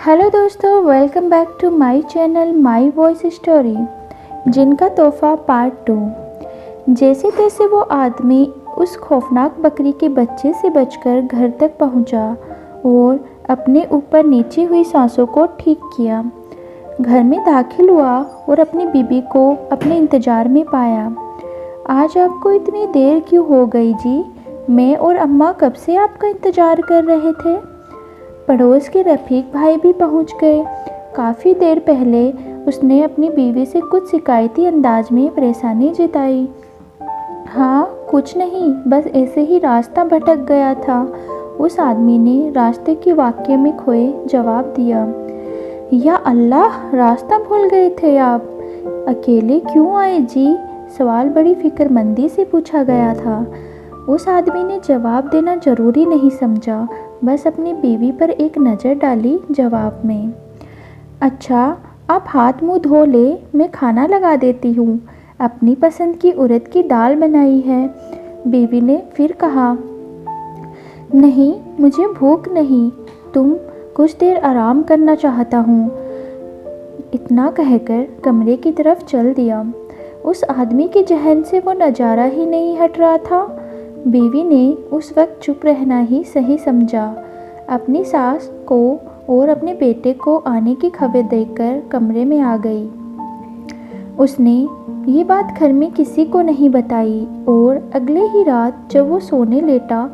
Hello दोस्तों, welcome back to my channel my voice story. जिनका तोहफा पार्ट 2। जैसे तैसे वो आदमी उस खौफनाक बकरी के बच्चे से बचकर घर तक पहुंचा और अपने ऊपर नीचे हुई सांसों को ठीक किया। घर में दाखिल हुआ और अपनी बीबी को अपने इंतज़ार में पाया। आज आपको इतनी देर क्यों हो गई जी? मैं और अम्मा कब से आपका इंतज़ार कर रहे थे। पड़ोस के रफ़ीक भाई भी पहुंच गए। काफ़ी देर पहले उसने अपनी बीवी से कुछ शिकायती अंदाज में परेशानी जताई। हाँ, कुछ नहीं, बस ऐसे ही रास्ता भटक गया था, उस आदमी ने रास्ते के वाक्य में खोए जवाब दिया। या अल्लाह, रास्ता भूल गए थे आप? अकेले क्यों आए जी? सवाल बड़ी फिक्रमंदी से पूछा गया था। उस आदमी ने जवाब देना जरूरी नहीं समझा, बस अपनी बीवी पर एक नज़र डाली जवाब में। अच्छा, आप हाथ मुंह धो ले, मैं खाना लगा देती हूँ। अपनी पसंद की उड़द की दाल बनाई है। बीवी ने फिर कहा। नहीं, मुझे भूख नहीं, तुम कुछ देर आराम करना चाहता हूँ। इतना कहकर कमरे की तरफ चल दिया। उस आदमी के जहन से वो नज़ारा ही नहीं हट रहा था। बीवी ने उस वक्त चुप रहना ही सही समझा। अपनी सास को और अपने बेटे को आने की खबर देकर कमरे में आ गई। उसने ये बात घर में किसी को नहीं बताई और अगले ही रात जब वो सोने लेटा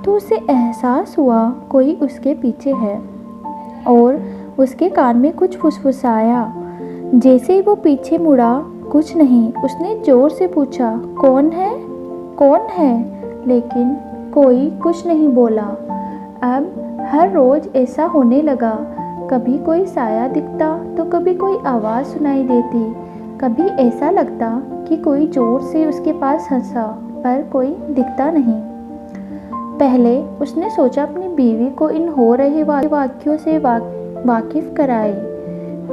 तो उसे एहसास हुआ कोई उसके पीछे है और उसके कान में कुछ फुसफुसाया। जैसे ही वो पीछे मुड़ा, कुछ नहीं, उसने ज़ोर से पूछा, कौन है, कौन है? लेकिन कोई कुछ नहीं बोला। अब हर रोज़ ऐसा होने लगा। कभी कोई साया दिखता तो कभी कोई आवाज़ सुनाई देती। कभी ऐसा लगता कि कोई ज़ोर से उसके पास हंसा, पर कोई दिखता नहीं। पहले उसने सोचा अपनी बीवी को इन हो रहे वाक्यों से वाकिफ़ कराए।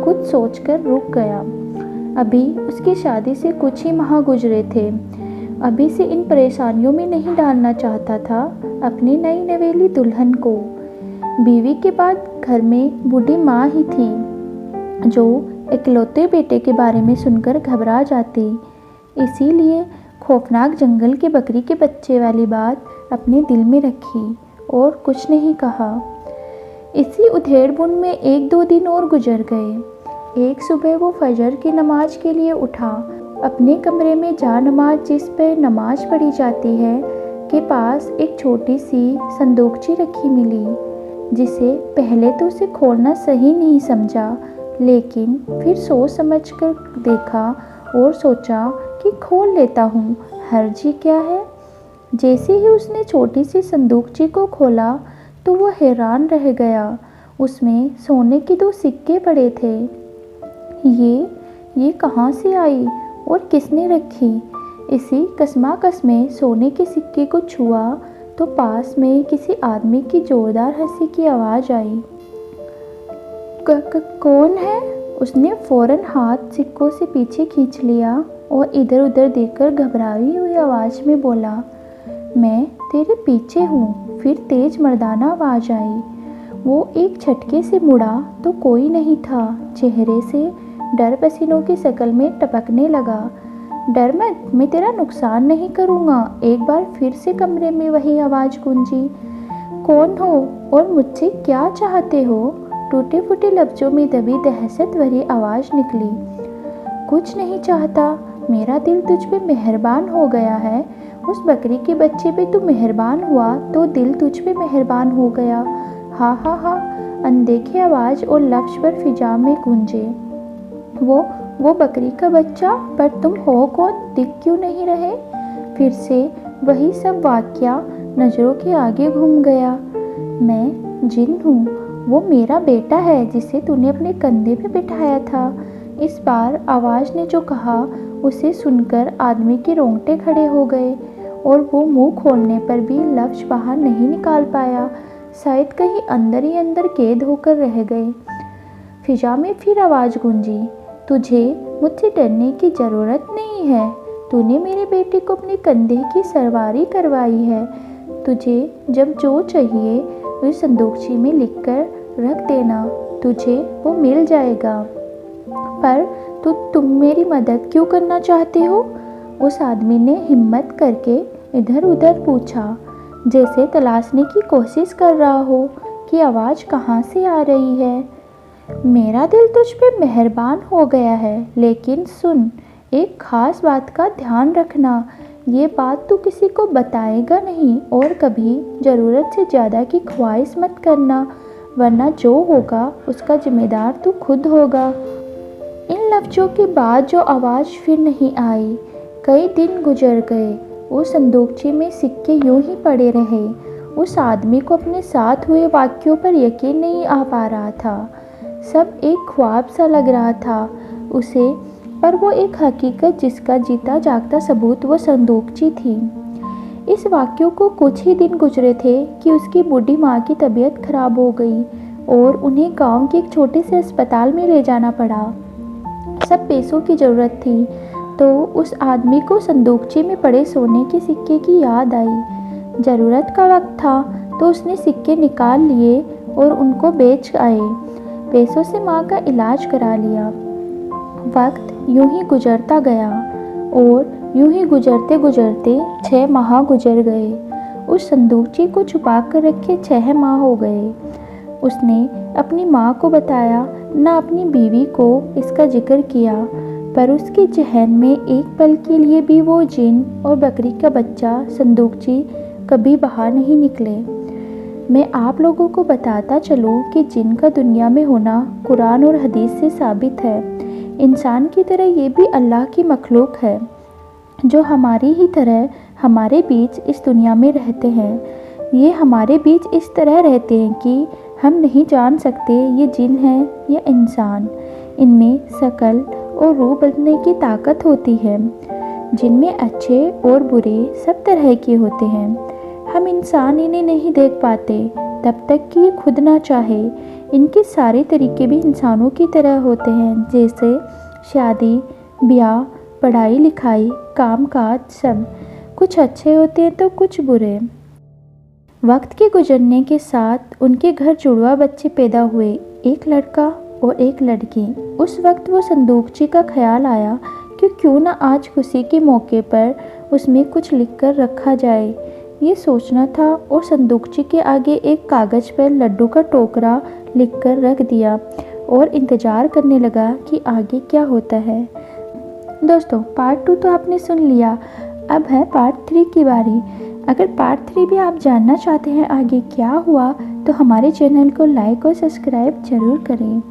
कुछ सोचकर रुक गया। अभी उसकी शादी से कुछ ही माह गुजरे थे। अभी से इन परेशानियों में नहीं डालना चाहता था अपनी नई नवेली दुल्हन को। बीवी के बाद घर में बूढ़ी माँ ही थी जो इकलौते बेटे के बारे में सुनकर घबरा जाती। इसीलिए खौफनाक जंगल के बकरी के बच्चे वाली बात अपने दिल में रखी और कुछ नहीं कहा। इसी उधेड़-बुन में 1-2 दिन और गुजर गए। एक सुबह वो फजर की नमाज के लिए उठा। अपने कमरे में जा नमाज जिस पर नमाज पढ़ी जाती है के पास एक छोटी सी संदूकची रखी मिली, जिसे पहले तो उसे खोलना सही नहीं समझा, लेकिन फिर सोच समझ कर देखा और सोचा कि खोल लेता हूँ, हर्जी क्या है। जैसे ही उसने छोटी सी संदूकची को खोला तो वो हैरान रह गया। उसमें सोने के 2 सिक्के पड़े थे। ये कहाँ से आई और किसने रखी? इसी कस्माकस में सोने के सिक्के को छुआ तो पास में किसी आदमी की जोरदार हंसी की आवाज़ आई। कौन है? उसने फौरन हाथ सिक्कों से पीछे खींच लिया और इधर उधर देखकर घबराई हुई आवाज़ में बोला, मैं तेरे पीछे हूँ। फिर तेज मर्दाना आवाज़ आई। वो एक झटके से मुड़ा तो कोई नहीं था। चेहरे से डर पसीनों की शक्ल में टपकने लगा। डर मत, मैं तेरा नुकसान नहीं करूँगा। एक बार फिर से कमरे में वही आवाज़ गूंजी। कौन हो और मुझसे क्या चाहते हो? टूटे फूटे लफ्ज़ों में दबी दहशत भरी आवाज़ निकली। कुछ नहीं चाहता, मेरा दिल तुझ पे मेहरबान हो गया है। उस बकरी के बच्चे पे तू मेहरबान हुआ तो दिल तुझ पे मेहरबान हो गया। हा हा हा। अनदेखी आवाज़ और लफ्ज़ पर फिजा में गूंजे। वो बकरी का बच्चा? पर तुम हो कौन? दिख क्यों नहीं रहे? फिर से वही सब वाक़या नज़रों के आगे घूम गया। मैं जिन हूँ, वो मेरा बेटा है जिसे तूने अपने कंधे पे बिठाया था। इस बार आवाज़ ने जो कहा उसे सुनकर आदमी के रोंगटे खड़े हो गए और वो मुंह खोलने पर भी लफ्ज़ बाहर नहीं निकाल पाया। शायद कहीं अंदर ही अंदर कैद होकर रह गए। फिजा में फिर आवाज़ गूंजी। तुझे मुझसे डरने की ज़रूरत नहीं है। तूने मेरे बेटे को अपने कंधे की सवारी करवाई है। तुझे जब जो चाहिए उस संदूकची में लिखकर रख देना। तुझे वो मिल जाएगा। पर तुम मेरी मदद क्यों करना चाहते हो? उस आदमी ने हिम्मत करके इधर उधर पूछा, जैसे तलाशने की कोशिश कर रहा हो कि आवाज़ कहाँ से आ रही है। मेरा दिल तुझ पे मेहरबान हो गया है, लेकिन सुन, एक ख़ास बात का ध्यान रखना। ये बात तू किसी को बताएगा नहीं और कभी ज़रूरत से ज़्यादा की ख्वाहिश मत करना, वरना जो होगा उसका जिम्मेदार तू खुद होगा। इन लफ्ज़ों के बाद जो आवाज़ फिर नहीं आई। कई दिन गुजर गए। उस संदूकचे में सिक्के यूं ही पड़े रहे। उस आदमी को अपने साथ हुए वाक़यों पर यकीन नहीं आ पा रहा था। सब एक ख्वाब सा लग रहा था उसे, पर वो एक हकीकत जिसका जीता जागता सबूत वो संदूकची थी। इस वाक़ये को कुछ ही दिन गुजरे थे कि उसकी बूढ़ी माँ की तबीयत खराब हो गई और उन्हें गांव के एक छोटे से अस्पताल में ले जाना पड़ा। सब पैसों की ज़रूरत थी, तो उस आदमी को संदूकचे में पड़े सोने के सिक्के की याद आई। ज़रूरत का वक्त था तो उसने सिक्के निकाल लिए और उनको बेच आए। पैसों से माँ का इलाज करा लिया। वक्त यूं ही गुजरता गया और यूं ही गुजरते गुजरते 6 माह गुजर गए। उस संदूकची को छुपा कर रखे 6 माह हो गए। उसने अपनी माँ को बताया, न अपनी बीवी को इसका जिक्र किया, पर उसके जहन में एक पल के लिए भी वो जिन और बकरी का बच्चा संदूकची कभी बाहर नहीं निकले। मैं आप लोगों को बताता चलूँ कि जिन का दुनिया में होना कुरान और हदीस से साबित है। इंसान की तरह ये भी अल्लाह की मखलूक है, जो हमारी ही तरह हमारे बीच इस दुनिया में रहते हैं। ये हमारे बीच इस तरह रहते हैं कि हम नहीं जान सकते ये जिन है या इंसान। इनमें शकल और रूह बदलने की ताकत होती है। जिनमें अच्छे और बुरे सब तरह के होते हैं। हम इंसान इन्हें नहीं देख पाते तब तक कि ये खुद ना चाहे। इनके सारे तरीके भी इंसानों की तरह होते हैं, जैसे शादी, ब्याह, पढ़ाई लिखाई, कामकाज, सब कुछ अच्छे होते हैं तो कुछ बुरे। वक्त के गुजरने के साथ उनके घर जुड़वा बच्चे पैदा हुए, एक लड़का और एक लड़की। उस वक्त वो संदूकची का ख्याल आया कि क्यों ना आज खुशी के मौके पर उसमें कुछ लिखकर रखा जाए। ये सोचना था और संदूकची के आगे एक कागज़ पर लड्डू का टोकरा लिखकर रख दिया और इंतज़ार करने लगा कि आगे क्या होता है। दोस्तों, पार्ट 2 तो आपने सुन लिया, अब है पार्ट 3 की बारी। अगर पार्ट 3 भी आप जानना चाहते हैं आगे क्या हुआ, तो हमारे चैनल को लाइक और सब्सक्राइब ज़रूर करें।